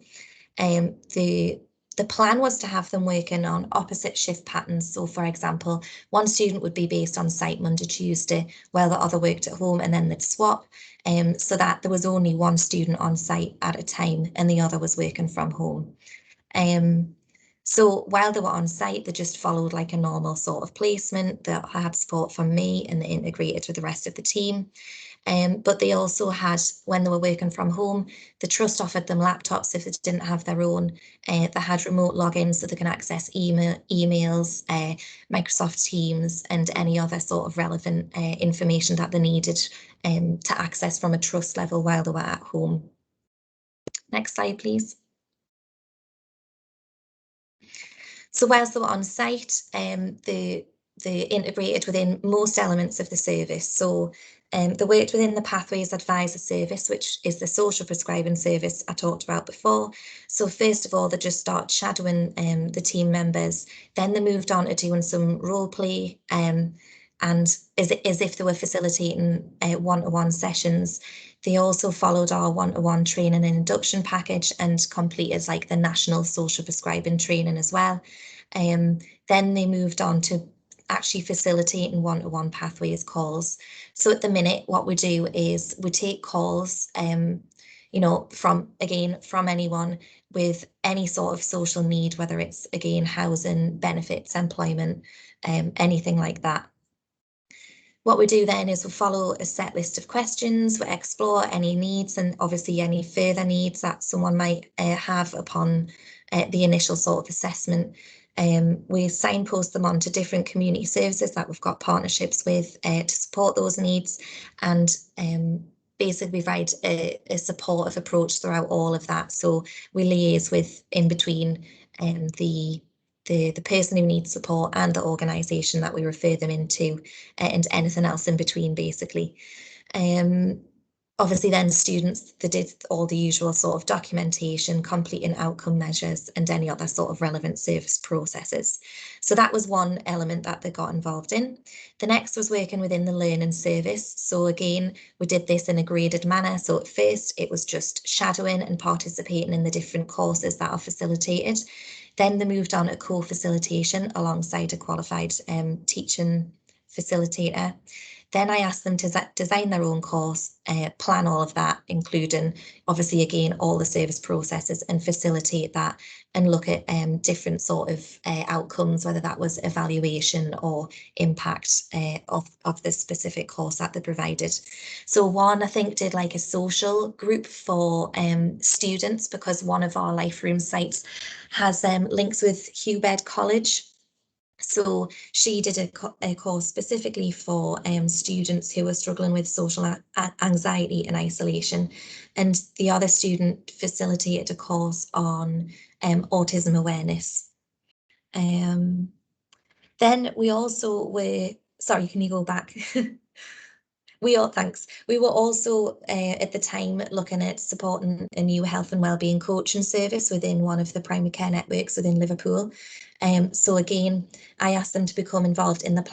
The plan was to have them working on opposite shift patterns. So for example, one student would be based on site Monday, Tuesday, while the other worked at home, and then they'd swap, so that there was only one student on site at a time and the other was working from home. So while they were on site, they just followed like a normal sort of placement. They had support from me and they integrated with the rest of the team. But they also had, when they were working from home, the trust offered them laptops if they didn't have their own. They had remote logins so they can access emails, Microsoft Teams, and any other sort of relevant information that they needed to access from a trust level while they were at home. Next slide, please. So whilst they were on site, they integrated within most elements of the service. So they worked within the Pathways Advisor service, which is the social prescribing service I talked about before. So first of all, they just started shadowing the team members. Then they moved on to doing some role play and as if they were facilitating one-to-one sessions. They also followed our one-to-one training and induction package and completed like the national social prescribing training as well. Then they moved on to actually facilitating one-to-one pathways calls. So at the minute, what we do is we take calls, you know, from anyone with any sort of social need, whether it's again housing, benefits, employment, anything like that. What we do then is we follow a set list of questions, we explore any needs and obviously any further needs that someone might have upon the initial sort of assessment. We signpost them on to different community services that we've got partnerships with to support those needs, and basically provide a supportive approach throughout all of that. So we liaise with in between the person who needs support and the organisation that we refer them into, and anything else in between, basically. Obviously then students, they did all the usual sort of documentation, completing outcome measures and any other sort of relevant service processes. So that was one element that they got involved in. The next was working within the learning service. So again, we did this in a graded manner. So at first it was just shadowing and participating in the different courses that are facilitated. Then they moved on to co-facilitation alongside a qualified teaching facilitator. Then I asked them to design their own course, plan all of that, including obviously again all the service processes, and facilitate that and look at different sort of outcomes, whether that was evaluation or impact of the specific course that they provided. So one, I think, did like a social group for students, because one of our Life Room sites has links with Hubed College. So she did a course specifically for students who were struggling with social anxiety and isolation, and the other student facilitated a course on autism awareness. Then we also were, sorry, can you go back? We were also at the time looking at supporting a new health and wellbeing coaching service within one of the primary care networks within Liverpool. So again, I asked them to become involved in the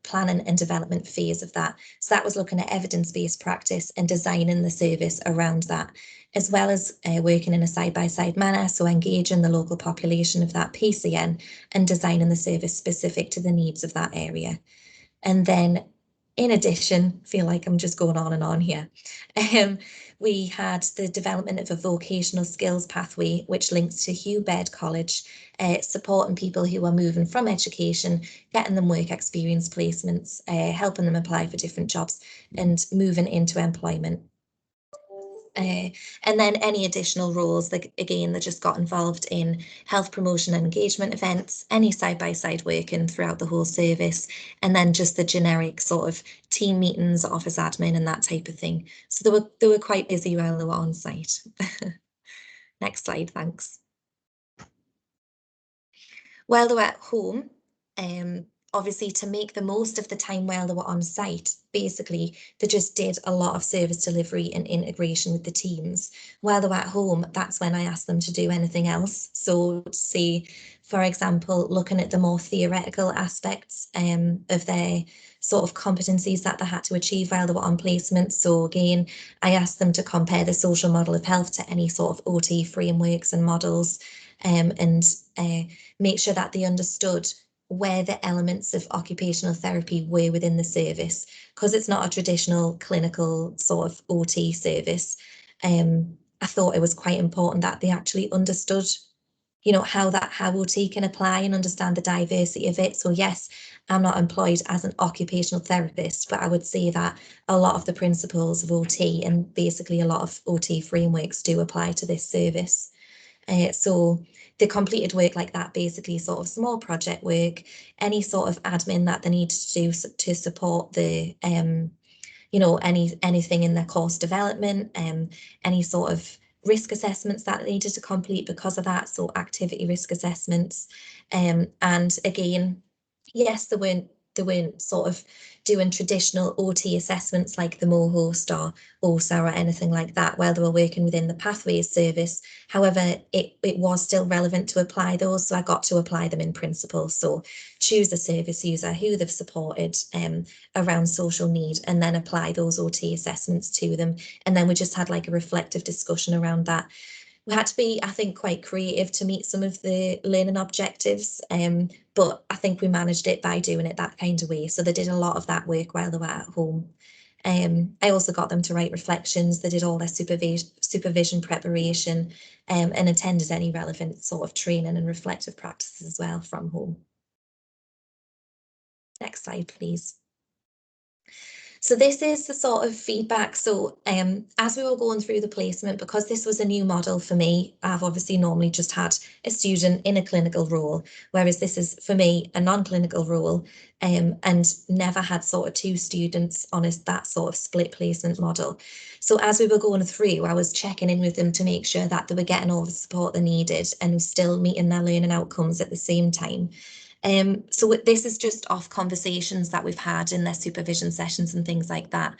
planning and development phase of that. So that was looking at evidence-based practice and designing the service around that, as well as working in a side-by-side manner. So engaging the local population of that PCN and designing the service specific to the needs of that area. And then in addition, feel like I'm just going on and on here. We had the development of a vocational skills pathway, which links to Hubed College, supporting people who are moving from education, getting them work experience placements, helping them apply for different jobs and moving into employment. And then any additional roles, like again, they just got involved in health promotion and engagement events, any side-by-side working throughout the whole service, and then just the generic sort of team meetings, office admin and that type of thing. So they were quite busy while they were on site. Next slide, thanks. While they were at home, obviously to make the most of the time while they were on site, basically they just did a lot of service delivery and integration with the teams. While they were at home, that's when I asked them to do anything else. So say, for example, looking at the more theoretical aspects of their sort of competencies that they had to achieve while they were on placement. So again, I asked them to compare the social model of health to any sort of OT frameworks and models, and make sure that they understood where the elements of occupational therapy were within the service, because it's not a traditional clinical sort of OT service. I thought it was quite important that they actually understood, you know, how OT can apply and understand the diversity of it. So yes, I'm not employed as an occupational therapist, but I would say that a lot of the principles of OT and basically a lot of OT frameworks do apply to this service. So the completed work like that, basically sort of small project work, any sort of admin that they need to do to support the, you know, anything in their course development, any sort of risk assessments that they needed to complete because of that, so activity risk assessments. And again, yes, they weren't sort of doing traditional OT assessments like the MOHOST or OSA or anything like that while they were working within the Pathways service. However, it was still relevant to apply those, so I got to apply them in principle. So choose a service user who they've supported around social need and then apply those OT assessments to them. And then we just had like a reflective discussion around that. We had to be, I think, quite creative to meet some of the learning objectives, but I think we managed it by doing it that kind of way. So they did a lot of that work while they were at home. I also got them to write reflections. They did all their supervision preparation and attended any relevant sort of training and reflective practices as well from home. Next slide, please. So this is the sort of feedback. So as we were going through the placement, because this was a new model for me, I've obviously normally just had a student in a clinical role, whereas this is for me a non-clinical role, and never had sort of two students on that sort of split placement model. So as we were going through, I was checking in with them to make sure that they were getting all the support they needed and still meeting their learning outcomes at the same time. So this is just off conversations that we've had in their supervision sessions and things like that.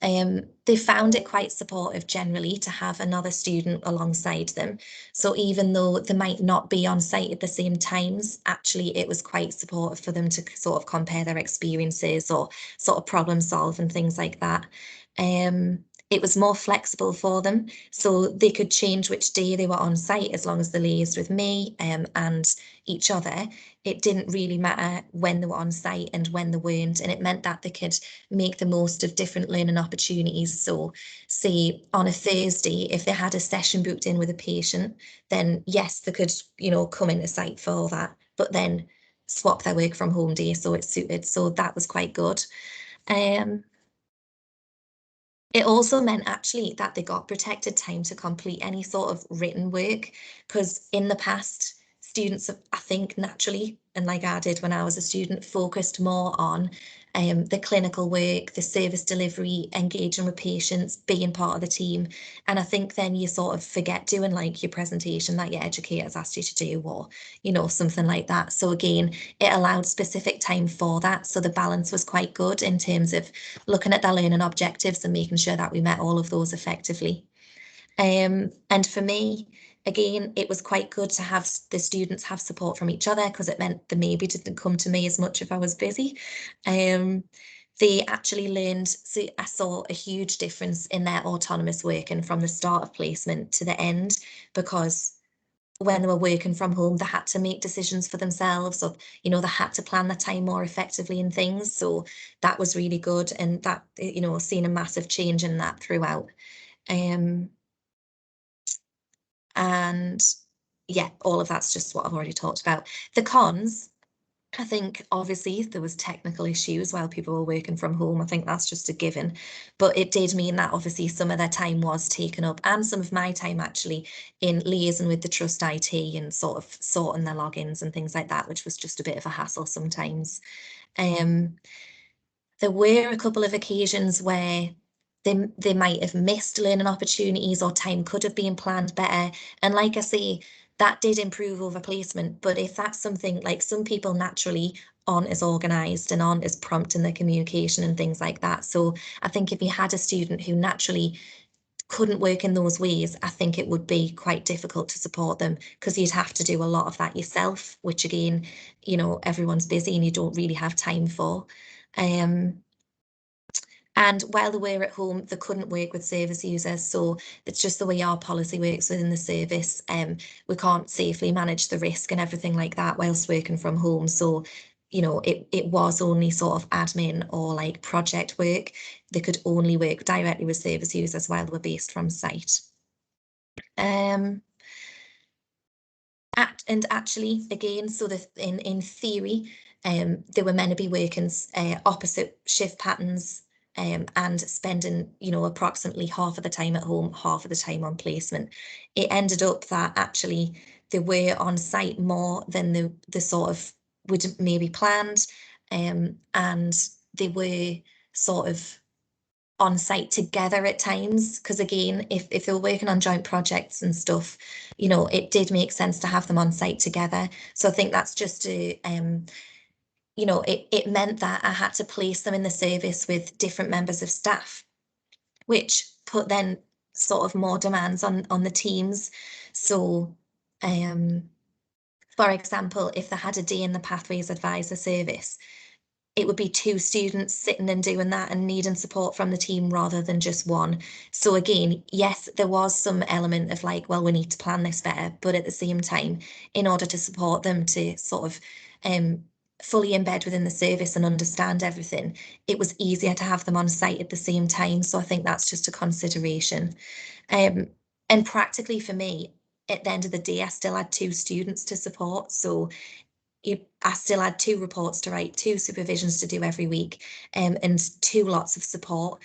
They found it quite supportive generally to have another student alongside them. So even though they might not be on site at the same times, actually it was quite supportive for them to sort of compare their experiences or sort of problem solve and things like that. It was more flexible for them, so they could change which day they were on site as long as they liaised with me and each other. It didn't really matter when they were on site and when they weren't, and it meant that they could make the most of different learning opportunities. So say on a Thursday, if they had a session booked in with a patient, then yes, they could, you know, come into site for that, but then swap their work from home day so it suited. So that was quite good. It also meant actually that they got protected time to complete any sort of written work, because in the past, students have, I think naturally, and like I did when I was a student, focused more on the clinical work, the service delivery, engaging with patients, being part of the team. And I think then you sort of forget doing like your presentation that your educators asked you to do, or, you know, something like that. So again, it allowed specific time for that. So the balance was quite good in terms of looking at their learning objectives and making sure that we met all of those effectively. And for me, again, it was quite good to have the students have support from each other, because it meant they maybe didn't come to me as much if I was busy. They actually learned, so I saw a huge difference in their autonomous working from the start of placement to the end, because when they were working from home, they had to make decisions for themselves, or, you know, they had to plan their time more effectively and things. So that was really good. And that, you know, seeing a massive change in that throughout. And yeah, all of that's just what I've already talked about. The cons, I think obviously there was technical issues while people were working from home. I think that's just a given, but it did mean that obviously some of their time was taken up, and some of my time actually, in liaising with the trust IT and sort of sorting their logins and things like that, which was just a bit of a hassle sometimes. There were a couple of occasions where they might have missed learning opportunities, or time could have been planned better. And like I say, that did improve over placement. But if that's something, like, some people naturally aren't as organised and aren't as prompt in their communication and things like that. So I think if you had a student who naturally couldn't work in those ways, I think it would be quite difficult to support them, because you'd have to do a lot of that yourself, which again, you know, everyone's busy and you don't really have time for. And while they were at home, they couldn't work with service users. So it's just the way our policy works within the service. We can't safely manage the risk and everything like that whilst working from home. So, you know, it was only sort of admin or like project work. They could only work directly with service users while they were based from site. And actually, again, so that in theory, they were meant to be working opposite shift patterns, and spending, you know, approximately half of the time at home, half of the time on placement. It ended up that actually they were on site more than the sort of would maybe planned, and they were sort of on site together at times, because again, if they were working on joint projects and stuff, you know, it did make sense to have them on site together. So I think that's just a you know, it meant that I had to place them in the service with different members of staff, which put then sort of more demands on the teams. So for example, if they had a day in the Pathways Advisor service, it would be 2 students sitting and doing that and needing support from the team rather than just one. So again, yes, there was some element of like, well, we need to plan this better, but at the same time, in order to support them to sort of fully embed within the service and understand everything, it was easier to have them on site at the same time. So I think that's just a consideration. And practically for me, at the end of the day, I still had 2 students to support. So I still had 2 reports to write, 2 supervisions to do every week, and 2 lots of support.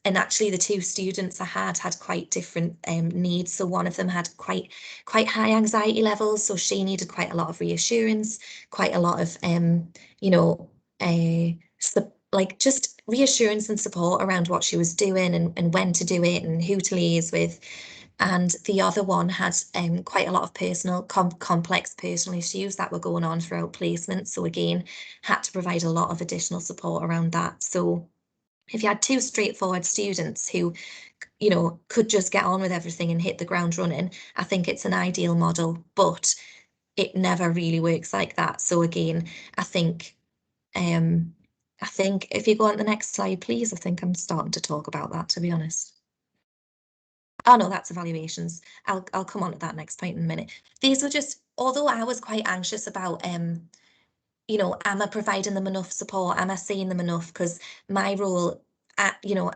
And actually the 2 students I had quite different needs. So one of them had quite high anxiety levels, so she needed quite a lot of reassurance, quite a lot of you know, like just reassurance and support around what she was doing and when to do it and who to liaise with. And the other one had quite a lot of personal, complex personal issues that were going on throughout placement. So again, had to provide a lot of additional support around that. So if you had 2 straightforward students who, you know, could just get on with everything and hit the ground running, I think it's an ideal model, but it never really works like that. So again, I think if you go on the next slide, please, I think I'm starting to talk about that, to be honest. Oh no, that's evaluations. I'll come on to that next point in a minute. These were just, although I was quite anxious about, you know, am I providing them enough support? Am I seeing them enough? Because my role, you know,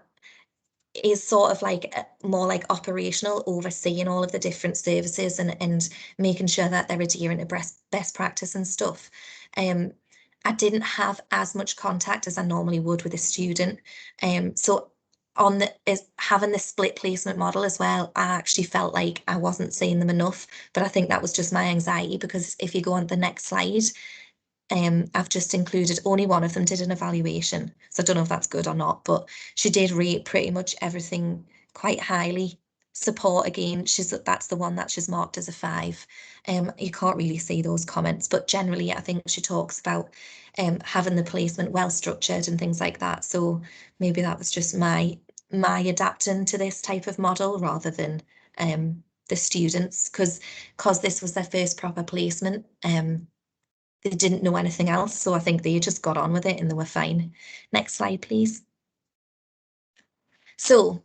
is sort of like more like operational, overseeing all of the different services and making sure that they're adhering to best practice and stuff. I didn't have as much contact as I normally would with a student. So on having the split placement model as well, I actually felt like I wasn't seeing them enough, but I think that was just my anxiety, because if you go on the next slide, I've just included only one of them did an evaluation. So I don't know if that's good or not, but she did rate pretty much everything quite highly. Support again, that's the one that she's marked as a 5. You can't really see those comments, but generally I think she talks about having the placement well structured and things like that. So maybe that was just my adapting to this type of model rather than the students, because this was their first proper placement. They didn't know anything else, so I think they just got on with it and they were fine. Next slide, please. So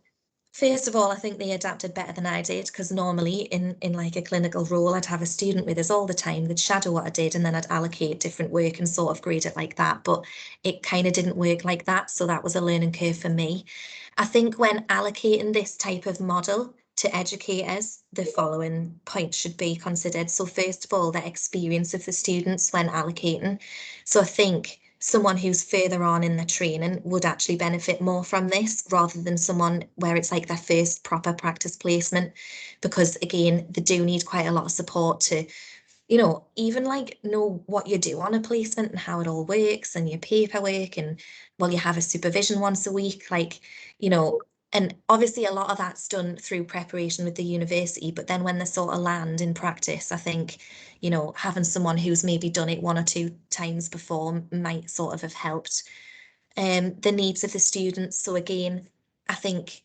first of all, I think they adapted better than I did, because normally in like a clinical role, I'd have a student with us all the time, they'd shadow what I did, and then I'd allocate different work and sort of grade it like that. But it kind of didn't work like that, so that was a learning curve for me. I think when allocating this type of model to educators, the following points should be considered. So first of all, the experience of the students when allocating. So I think someone who's further on in the training would actually benefit more from this rather than someone where it's like their first proper practice placement, because again, they do need quite a lot of support to, you know, even like know what you do on a placement and how it all works and your paperwork, and well, you have a supervision once a week, like, you know, and obviously a lot of that's done through preparation with the university, but then when they sort of land in practice, I think, you know, having someone who's maybe done it 1 or 2 times before might sort of have helped. The needs of the students. So again, I think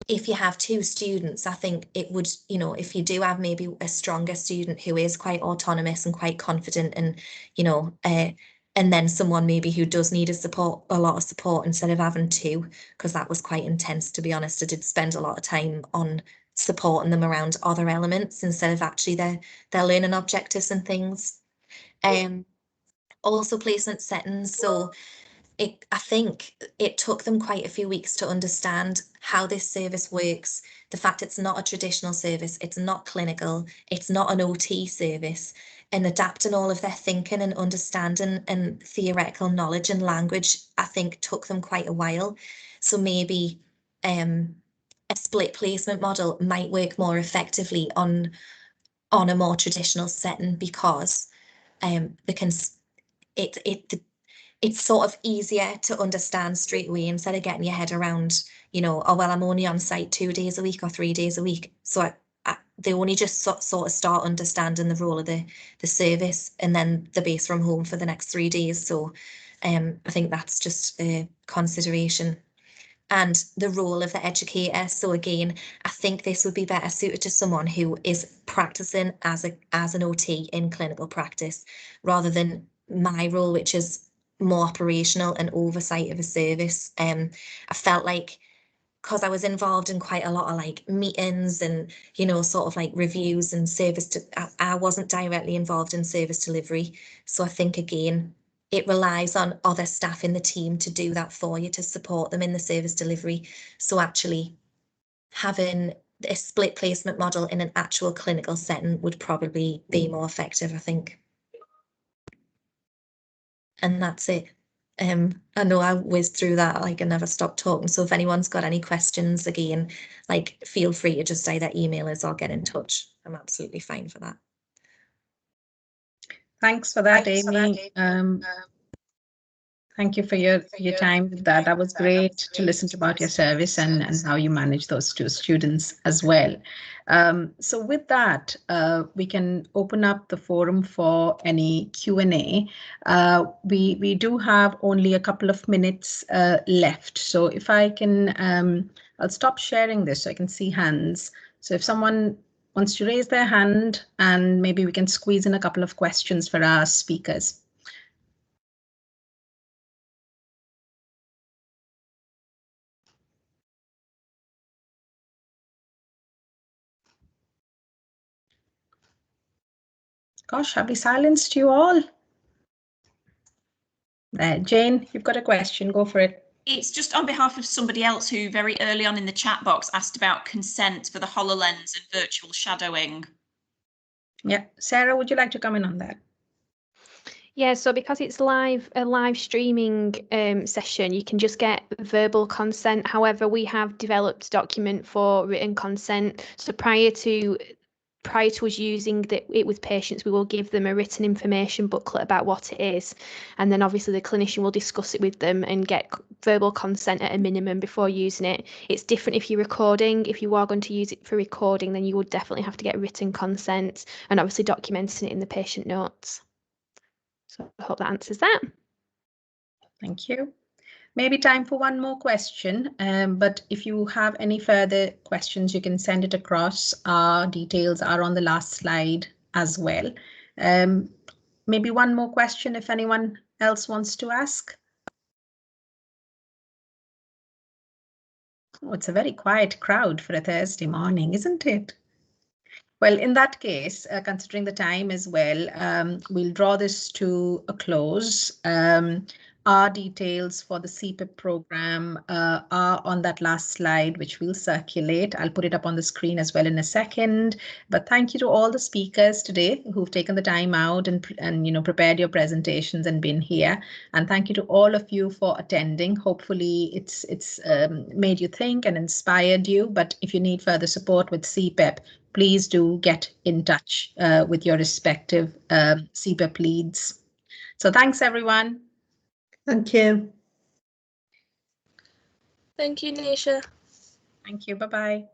if you have 2 students, I think it would, you know, if you do have maybe a stronger student who is quite autonomous and quite confident, and, you know, and then someone maybe who does need a lot of support instead of having 2, because that was quite intense, to be honest. I did spend a lot of time on supporting them around other elements instead of actually their learning objectives and things. Also placement settings. So I think it took them quite a few weeks to understand how this service works. The fact it's not a traditional service, it's not clinical, it's not an OT service, and adapting all of their thinking and understanding and theoretical knowledge and language, I think took them quite a while. So maybe a split placement model might work more effectively on a more traditional setting, because they can it's sort of easier to understand straight away instead of getting your head around, you know, oh, well, I'm only on site 2 days a week or 3 days a week. So they only just sort of start understanding the role of the service, and then the base from home for the next 3 days. So I think that's just a consideration. And the role of the educator. So again, I think this would be better suited to someone who is practicing as an OT in clinical practice, rather than my role, which is more operational and oversight of a service. I felt like, because I was involved in quite a lot of like meetings and, you know, sort of like reviews and I wasn't directly involved in service delivery. So I think again, it relies on other staff in the team to do that for you, to support them in the service delivery. So actually having a split placement model in an actual clinical setting would probably be more effective, I think. And that's it. I know I whizzed through that, like I never stopped talking. So if anyone's got any questions, again, like feel free to just either email us or get in touch. I'm absolutely fine for that. Thanks for that, Amy. Thank you for your time with that. That was great to listen to about your service and how you manage those 2 students as well. So with that, we can open up the forum for any Q&A. We do have only a couple of minutes left. So if I can, I'll stop sharing this so I can see hands. So if someone wants to raise their hand, and maybe we can squeeze in a couple of questions for our speakers. Gosh, have we silenced you all? Jane, you've got a question, go for it. It's just on behalf of somebody else who very early on in the chat box asked about consent for the HoloLens and virtual shadowing. Yeah, Sarah, would you like to comment on that? Yeah, so because it's a live streaming session, you can just get verbal consent. However, we have developed a document for written consent. So prior to us using it with patients, we will give them a written information booklet about what it is, and then obviously the clinician will discuss it with them and get verbal consent at a minimum before using it. It's different if you're recording. If you are going to use it for recording, then you would definitely have to get written consent and obviously documenting it in the patient notes. So I hope that answers that. Thank you. Maybe time for one more question, but if you have any further questions, you can send it across. Our details are on the last slide as well. Maybe one more question if anyone else wants to ask. Oh, it's a very quiet crowd for a Thursday morning, isn't it? Well, in that case, considering the time as well, we'll draw this to a close. our details for the CPEP program are on that last slide, which we'll circulate. I'll put it up on the screen as well in a second. But thank you to all the speakers today who've taken the time out and prepared your presentations and been here. And thank you to all of you for attending. Hopefully it's made you think and inspired you. But if you need further support with CPEP, please do get in touch with your respective CPEP leads. So thanks, everyone. Thank you. Thank you, Nisha. Thank you. Bye-bye.